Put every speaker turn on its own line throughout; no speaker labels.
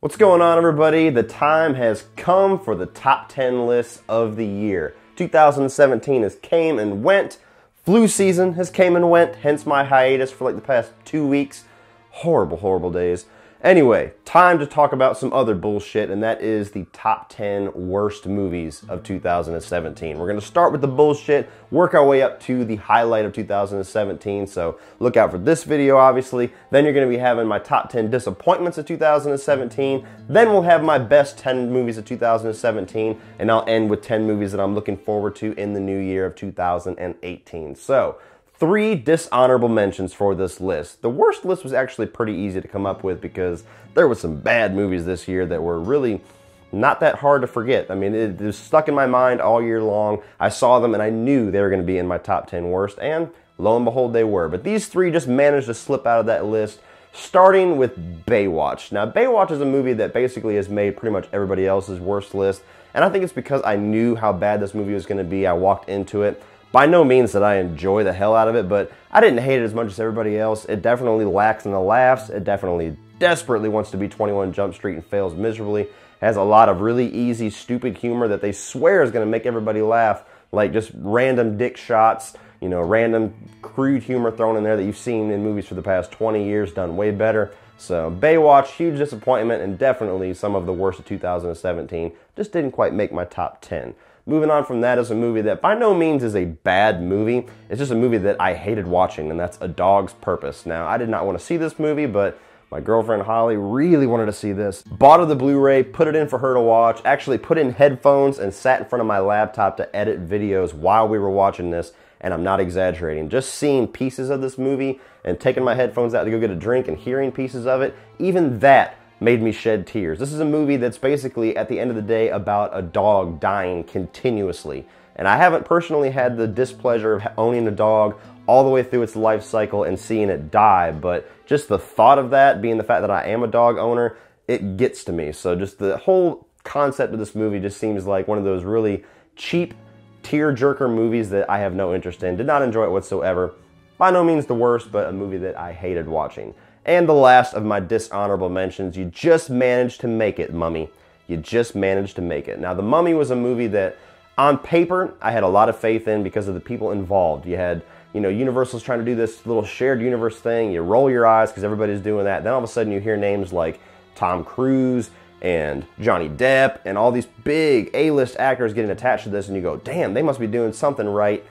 What's going on, everybody? The time has come for the top 10 lists of the year. 2017 has came and went. Flu season has came and went, hence my hiatus for like the past 2 weeks. Horrible, horrible days. Anyway, time to talk about some other bullshit, and that is the top 10 worst movies of 2017. We're going to start with the bullshit, work our way up to the highlight of 2017, so look out for this video, obviously. Then you're going to be having my top 10 disappointments of 2017. Then we'll have my best 10 movies of 2017, and I'll end with 10 movies that I'm looking forward to in the new year of 2018. So, 3 dishonorable mentions for this list. The worst list was actually pretty easy to come up with because there were some bad movies this year that were really not that hard to forget. I mean, it was stuck in my mind all year long. I saw them and I knew they were going to be in my top 10 worst, and lo and behold, they were. But these 3 just managed to slip out of that list, starting with Baywatch. Now, Baywatch is a movie that basically has made pretty much everybody else's worst list, and I think it's because I knew how bad this movie was going to be. I walked into it. By no means did I enjoy the hell out of it, but I didn't hate it as much as everybody else. It definitely lacks in the laughs. It definitely desperately wants to be 21 Jump Street and fails miserably. It has a lot of really easy, stupid humor that they swear is going to make everybody laugh, like just random dick shots, you know, random crude humor thrown in there that you've seen in movies for the past 20 years done way better. So Baywatch, huge disappointment, and definitely some of the worst of 2017. Just didn't quite make my top 10. Moving on from that is a movie that by no means is a bad movie. It's just a movie that I hated watching, and that's A Dog's Purpose. Now, I did not want to see this movie, but my girlfriend Holly really wanted to see this. Bought her the Blu-ray, put it in for her to watch, actually put in headphones and sat in front of my laptop to edit videos while we were watching this, and I'm not exaggerating. Just seeing pieces of this movie and taking my headphones out to go get a drink and hearing pieces of it, even that made me shed tears. This is a movie that's basically, at the end of the day, about a dog dying continuously. And I haven't personally had the displeasure of owning a dog all the way through its life cycle and seeing it die, but just the thought of that, being the fact that I am a dog owner, it gets to me. So just the whole concept of this movie just seems like one of those really cheap, tear-jerker movies that I have no interest in. Did not enjoy it whatsoever. By no means the worst, but a movie that I hated watching. And the last of my dishonorable mentions, you just managed to make it, Mummy. You just managed to make it. Now, The Mummy was a movie that, on paper, I had a lot of faith in because of the people involved. You had, you know, Universal's trying to do this little shared universe thing. You roll your eyes because everybody's doing that. Then all of a sudden you hear names like Tom Cruise and Johnny Depp and all these big A-list actors getting attached to this, and you go, damn, they must be doing something right.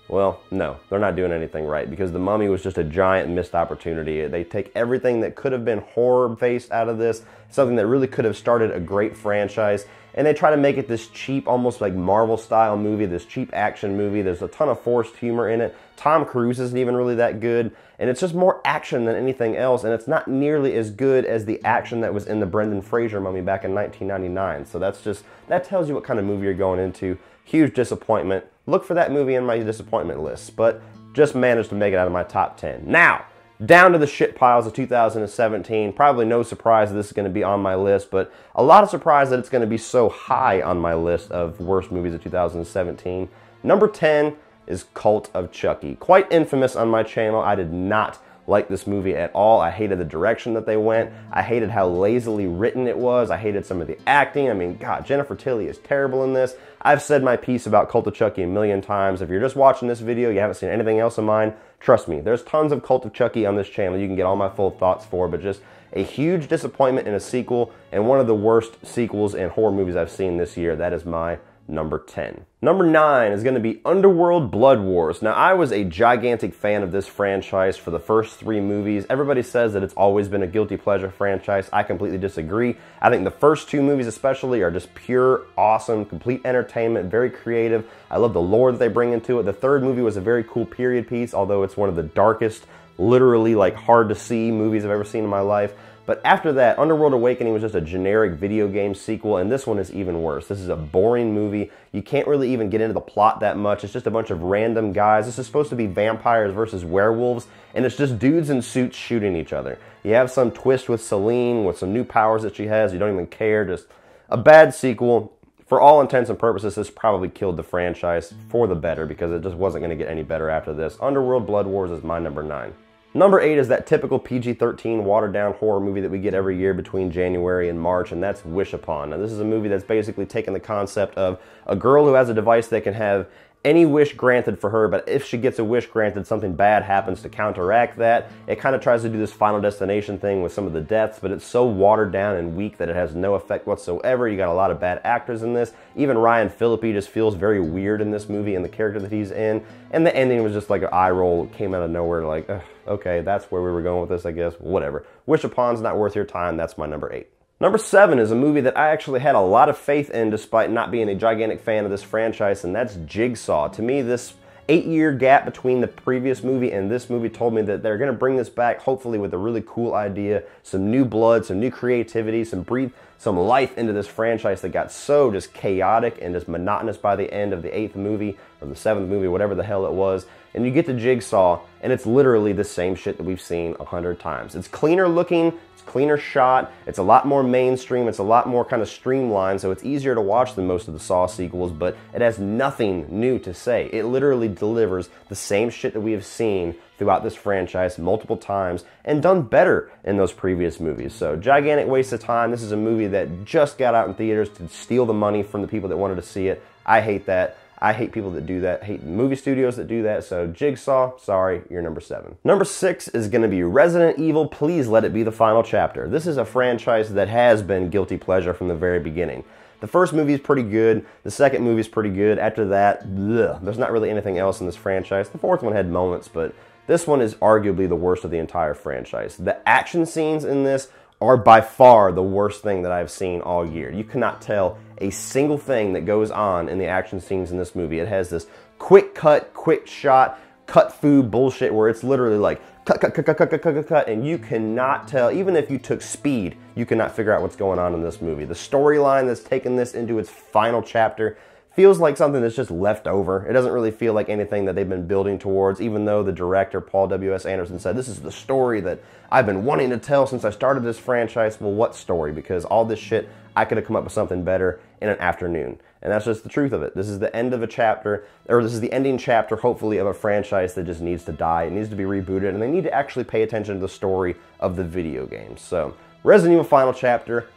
Well, no, they're not doing anything right because The Mummy was just a giant missed opportunity. They take everything that could have been horror-based out of this, something that really could have started a great franchise, and they try to make it this cheap, almost like Marvel-style movie, this cheap action movie. There's a ton of forced humor in it. Tom Cruise isn't even really that good, and it's just more action than anything else, and it's not nearly as good as the action that was in the Brendan Fraser Mummy back in 1999. So that tells you what kind of movie you're going into. Huge disappointment. Look for that movie in my disappointment list, but just managed to make it out of my top 10. Now, down to the shit piles of 2017. Probably no surprise that this is going to be on my list, but a lot of surprise that it's going to be so high on my list of worst movies of 2017. Number 10 is Cult of Chucky. Quite infamous on my channel. I did not like this movie at all. I hated the direction that they went. I hated how lazily written it was. I hated some of the acting. I mean, God, Jennifer Tilly is terrible in this. I've said my piece about Cult of Chucky a million times. If you're just watching this video, you haven't seen anything else of mine, trust me, there's tons of Cult of Chucky on this channel you can get all my full thoughts for, but just a huge disappointment in a sequel, and one of the worst sequels in horror movies I've seen this year. That is my number 10. Number 9 is going to be Underworld Blood Wars. Now, I was a gigantic fan of this franchise for the first 3 movies. Everybody says that it's always been a guilty pleasure franchise. I completely disagree. I think the first 2 movies especially are just pure, awesome, complete entertainment, very creative. I love the lore that they bring into it. The 3rd movie was a very cool period piece, although it's one of the darkest, literally like hard to see movies I've ever seen in my life. But after that, Underworld Awakening was just a generic video game sequel, and this one is even worse. This is a boring movie. You can't really even get into the plot that much. It's just a bunch of random guys. This is supposed to be vampires versus werewolves, and it's just dudes in suits shooting each other. You have some twist with Celine, with some new powers that she has. You don't even care. Just a bad sequel. For all intents and purposes, this probably killed the franchise for the better because it just wasn't going to get any better after this. Underworld Blood Wars is my number 9. Number 8 is that typical PG-13 watered-down horror movie that we get every year between January and March, and that's Wish Upon. Now, this is a movie that's basically taken the concept of a girl who has a device that can have any wish granted for her, but if she gets a wish granted, something bad happens to counteract that. It kind of tries to do this Final Destination thing with some of the deaths, but it's so watered down and weak that it has no effect whatsoever. You got a lot of bad actors in this. Even Ryan Phillippe just feels very weird in this movie and the character that he's in. And the ending was just like an eye roll. It came out of nowhere, like, okay, that's where we were going with this, I guess. Whatever. Wish Upon's not worth your time. That's my number 8. Number 7 is a movie that I actually had a lot of faith in despite not being a gigantic fan of this franchise, and that's Jigsaw. To me, this 8-year gap between the previous movie and this movie told me that they're going to bring this back, hopefully with a really cool idea, some new blood, some new creativity, breathe some life into this franchise that got so just chaotic and just monotonous by the end of the 8th movie, or the 7th movie, whatever the hell it was. And you get to Jigsaw, and it's literally the same shit that we've seen 100 times. It's cleaner looking, it's cleaner shot, it's a lot more mainstream, it's a lot more kind of streamlined, so it's easier to watch than most of the Saw sequels, but it has nothing new to say. It literally delivers the same shit that we have seen throughout this franchise multiple times and done better in those previous movies. So, gigantic waste of time. This is a movie that just got out in theaters to steal the money from the people that wanted to see it. I hate that. I hate people that do that. I hate movie studios that do that. So Jigsaw, sorry, you're number 7. Number 6 is going to be Resident Evil, Please Let It Be the Final Chapter. This is a franchise that has been guilty pleasure from the very beginning. The first movie is pretty good. The second movie is pretty good. After that, there's not really anything else in this franchise. The fourth one had moments, but this one is arguably the worst of the entire franchise. The action scenes in this are by far the worst thing that I've seen all year. You cannot tell a single thing that goes on in the action scenes in this movie. It has this quick cut, quick shot, cut food bullshit where it's literally like cut, and you cannot tell, even if you took speed, you cannot figure out what's going on in this movie. The storyline that's taken this into its final chapter feels like something that's just left over. It doesn't really feel like anything that they've been building towards, even though the director, Paul W.S. Anderson, said, this is the story that I've been wanting to tell since I started this franchise. Well, what story? Because all this shit, I could have come up with something better in an afternoon. And that's just the truth of it. This is the end of a chapter, or this is the ending chapter, hopefully, of a franchise that just needs to die. It needs to be rebooted, and they need to actually pay attention to the story of the video games. So, Resident Evil Final Chapter,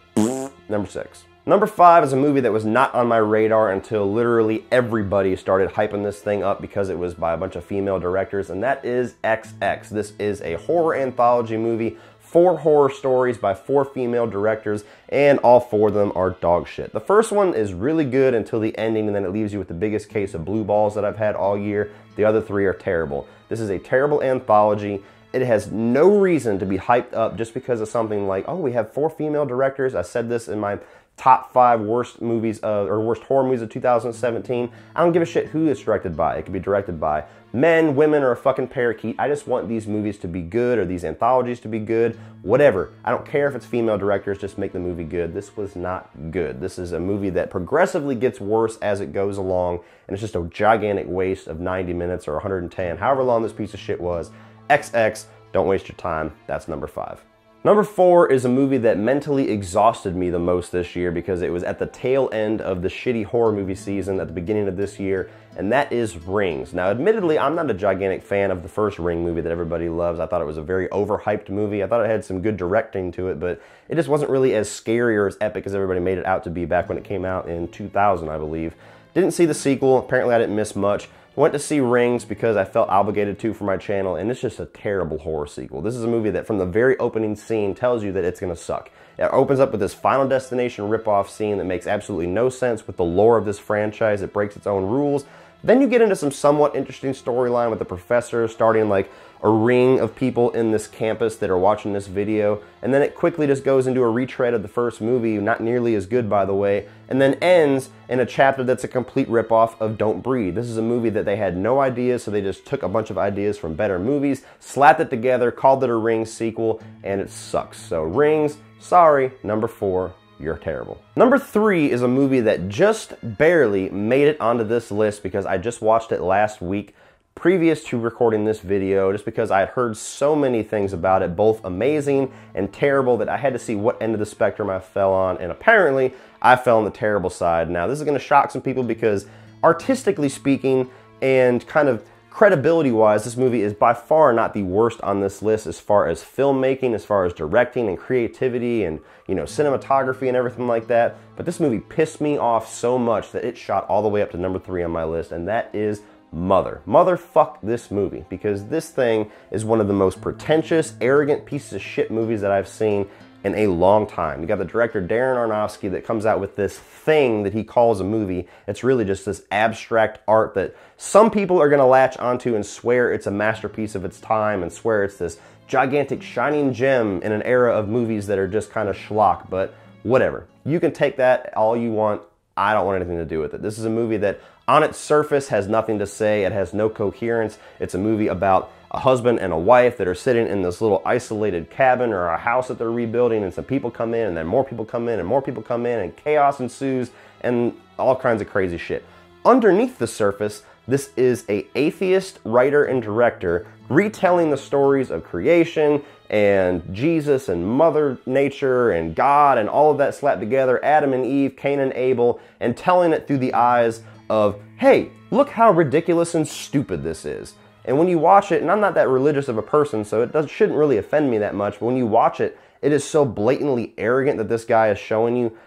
number 6. Number 5 is a movie that was not on my radar until literally everybody started hyping this thing up because it was by a bunch of female directors, and that is XX. This is a horror anthology movie, 4 horror stories by 4 female directors, and all 4 of them are dog shit. The first one is really good until the ending, and then it leaves you with the biggest case of blue balls that I've had all year. The other 3 are terrible. This is a terrible anthology. It has no reason to be hyped up just because of something like, oh, we have 4 female directors. I said this in my top 5 worst movies or worst horror movies of 2017. I don't give a shit who it's directed by. It could be directed by men, women, or a fucking parakeet. I just want these movies to be good, or these anthologies to be good, whatever. I don't care if it's female directors, just make the movie good. This was not good. This is a movie that progressively gets worse as it goes along, and it's just a gigantic waste of 90 minutes or 110, however long this piece of shit was. XX, don't waste your time. That's number 5. Number 4 is a movie that mentally exhausted me the most this year because it was at the tail end of the shitty horror movie season at the beginning of this year, and that is Rings. Now, admittedly, I'm not a gigantic fan of the first Ring movie that everybody loves. I thought it was a very overhyped movie. I thought it had some good directing to it, but it just wasn't really as scary or as epic as everybody made it out to be back when it came out in 2000, I believe. Didn't see the sequel. Apparently, I didn't miss much. Went to see Rings because I felt obligated to for my channel, and it's just a terrible horror sequel. This is a movie that from the very opening scene tells you that it's going to suck. It opens up with this Final Destination ripoff scene that makes absolutely no sense with the lore of this franchise. It breaks its own rules. Then you get into some somewhat interesting storyline with the professor starting like a ring of people in this campus that are watching this video, and then it quickly just goes into a retread of the first movie, not nearly as good by the way, and then ends in a chapter that's a complete ripoff of Don't Breathe. This is a movie that they had no ideas, so they just took a bunch of ideas from better movies, slapped it together, called it a Rings sequel, and it sucks. So Rings, sorry, number 4. You're terrible. Number 3 is a movie that just barely made it onto this list because I just watched it last week previous to recording this video, just because I had heard so many things about it, both amazing and terrible, that I had to see what end of the spectrum I fell on, and apparently I fell on the terrible side. Now, this is going to shock some people because artistically speaking and kind of credibility-wise, this movie is by far not the worst on this list as far as filmmaking, as far as directing and creativity and, you know, cinematography and everything like that. But this movie pissed me off so much that it shot all the way up to number 3 on my list, and that is Mother. Motherfuck this movie, because this thing is one of the most pretentious, arrogant pieces of shit movies that I've seen in a long time. You got the director Darren Aronofsky that comes out with this thing that he calls a movie. It's really just this abstract art that some people are going to latch onto and swear it's a masterpiece of its time and swear it's this gigantic shining gem in an era of movies that are just kind of schlock, but whatever. You can take that all you want. I don't want anything to do with it. This is a movie that on its surface has nothing to say. It has no coherence. It's a movie about a husband and a wife that are sitting in this little isolated cabin or a house that they're rebuilding, and some people come in, and then more people come in, and more people come in, and chaos ensues, and all kinds of crazy shit. Underneath the surface, this is an atheist writer and director retelling the stories of creation and Jesus and Mother Nature and God and all of that slapped together, Adam and Eve, Cain and Abel, and telling it through the eyes of, hey, look how ridiculous and stupid this is. And when you watch it, and I'm not that religious of a person, so it shouldn't really offend me that much, but when you watch it, it is so blatantly arrogant that this guy is showing you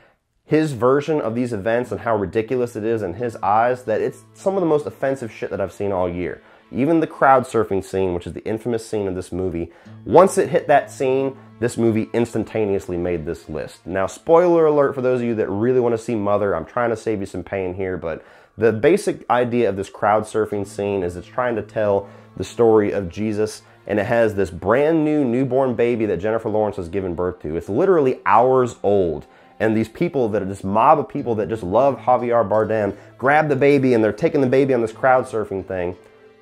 his version of these events and how ridiculous it is in his eyes that it's some of the most offensive shit that I've seen all year. Even the crowd surfing scene, which is the infamous scene of this movie, once it hit that scene, this movie instantaneously made this list. Now, spoiler alert for those of you that really want to see Mother, I'm trying to save you some pain here, but the basic idea of this crowd surfing scene is it's trying to tell the story of Jesus, and it has this brand new newborn baby that Jennifer Lawrence has given birth to. It's literally hours old. And these people that are this mob of people that just love Javier Bardem grab the baby and they're taking the baby on this crowd surfing thing,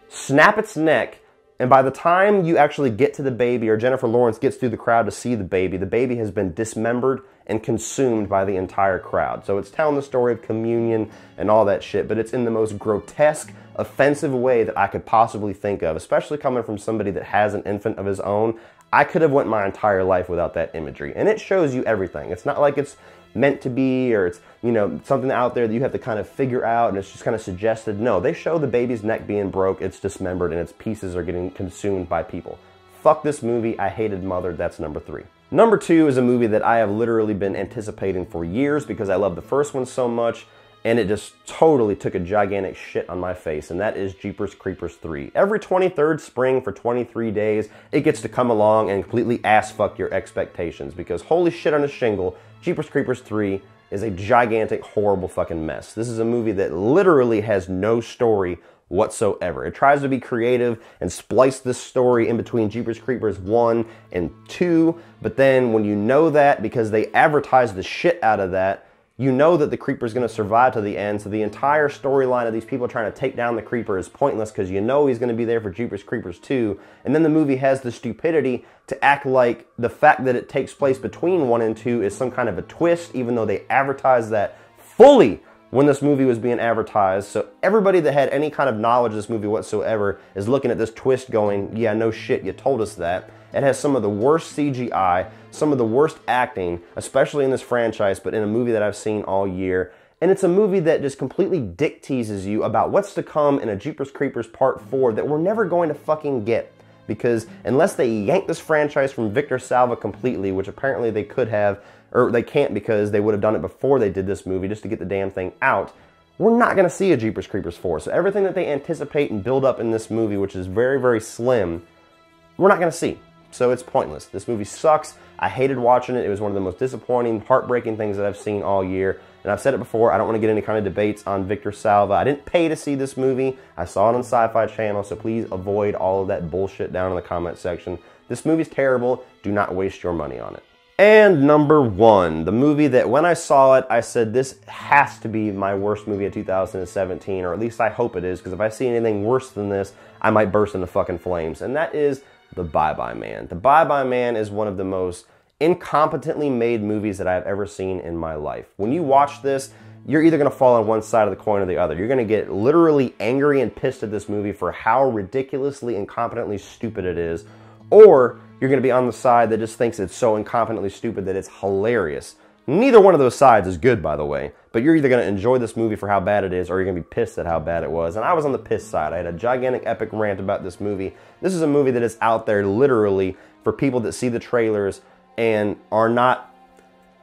snap its neck, and by the time you actually get to the baby or Jennifer Lawrence gets through the crowd to see the baby has been dismembered and consumed by the entire crowd. So it's telling the story of communion and all that shit, but it's in the most grotesque, offensive way that I could possibly think of, especially coming from somebody that has an infant of his own. I could have went my entire life without that imagery. And it shows you everything. It's not like it's meant to be or it's, you know, something out there that you have to kind of figure out and it's just kind of suggested. No, they show the baby's neck being broke, it's dismembered, and its pieces are getting consumed by people. Fuck this movie. I hated Mother. That's number 3. Number 2 is a movie that I have literally been anticipating for years because I love the first one so much, and it just totally took a gigantic shit on my face, and that is Jeepers Creepers 3. Every 23rd spring for 23 days, it gets to come along and completely ass-fuck your expectations, because holy shit on a shingle, Jeepers Creepers 3 is a gigantic, horrible fucking mess. This is a movie that literally has no story whatsoever. It tries to be creative and splice this story in between Jeepers Creepers 1 and 2, but then when you know that, because they advertise the shit out of that, you know that the creeper is going to survive to the end, so the entire storyline of these people trying to take down the creeper is pointless because you know he's going to be there for Jeepers Creepers 2, and then the movie has the stupidity to act like the fact that it takes place between 1 and 2 is some kind of a twist, even though they advertised that fully when this movie was being advertised. So everybody that had any kind of knowledge of this movie whatsoever is looking at this twist going, yeah, no shit, you told us that. It has some of the worst CGI, some of the worst acting, especially in this franchise, but in a movie that I've seen all year. And it's a movie that just completely dick teases you about what's to come in a Jeepers Creepers Part 4 that we're never going to fucking get. Because unless they yank this franchise from Victor Salva completely, which apparently they could have, or they can't because they would have done it before they did this movie just to get the damn thing out, we're not going to see a Jeepers Creepers 4. So everything that they anticipate and build up in this movie, which is very, very slim, we're not going to see. So it's pointless. This movie sucks. I hated watching it. It was one of the most disappointing, heartbreaking things that I've seen all year. And I've said it before, I don't want to get any kind of debates on Victor Salva. I didn't pay to see this movie. I saw it on Sci-Fi Channel, so please avoid all of that bullshit down in the comment section. This movie's terrible. Do not waste your money on it. And number 1, the movie that when I saw it, I said this has to be my worst movie of 2017, or at least I hope it is, because if I see anything worse than this, I might burst into fucking flames. And that is The Bye-Bye Man. The Bye-Bye Man is one of the most incompetently made movies that I've ever seen in my life. When you watch this, you're either going to fall on one side of the coin or the other. You're going to get literally angry and pissed at this movie for how ridiculously, incompetently stupid it is, or you're going to be on the side that just thinks it's so incompetently stupid that it's hilarious. Neither one of those sides is good, by the way, but you're either going to enjoy this movie for how bad it is, or you're going to be pissed at how bad it was. And I was on the piss side. I had a gigantic epic rant about this movie. This is a movie that is out there literally for people that see the trailers and are not,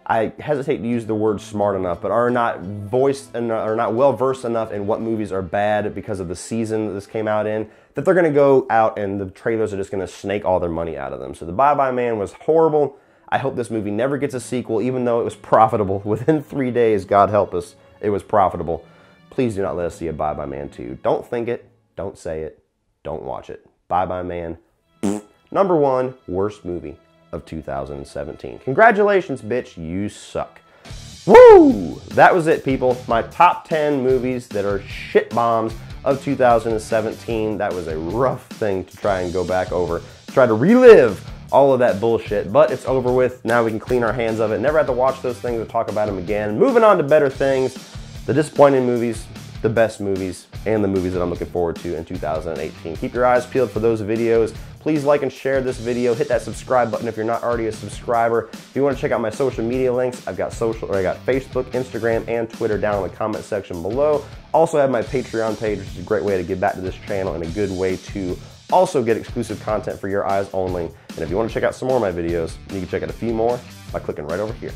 I hesitate to use the word smart enough, but are not well versed enough in what movies are bad because of the season that this came out in, that they're going to go out and the trailers are just going to snake all their money out of them. So The Bye Bye Man was horrible. I hope this movie never gets a sequel, even though it was profitable. Within 3 days, God help us, it was profitable. Please do not let us see a Bye Bye Man 2. Don't think it, don't say it, don't watch it. Bye Bye Man, number 1 worst movie of 2017. Congratulations, bitch, you suck. Woo! That was it, people. My top 10 movies that are shit bombs of 2017. That was a rough thing to try and go back over, try to relive all of that bullshit, but it's over with. Now we can clean our hands of it. Never have to watch those things or talk about them again. Moving on to better things, the disappointing movies, the best movies, and the movies that I'm looking forward to in 2018. Keep your eyes peeled for those videos. Please like and share this video. Hit that subscribe button if you're not already a subscriber. If you want to check out my social media links, I got Facebook, Instagram, and Twitter down in the comment section below. Also have my Patreon page, which is a great way to give back to this channel and a good way to also get exclusive content for your eyes only. And if you want to check out some more of my videos, you can check out a few more by clicking right over here.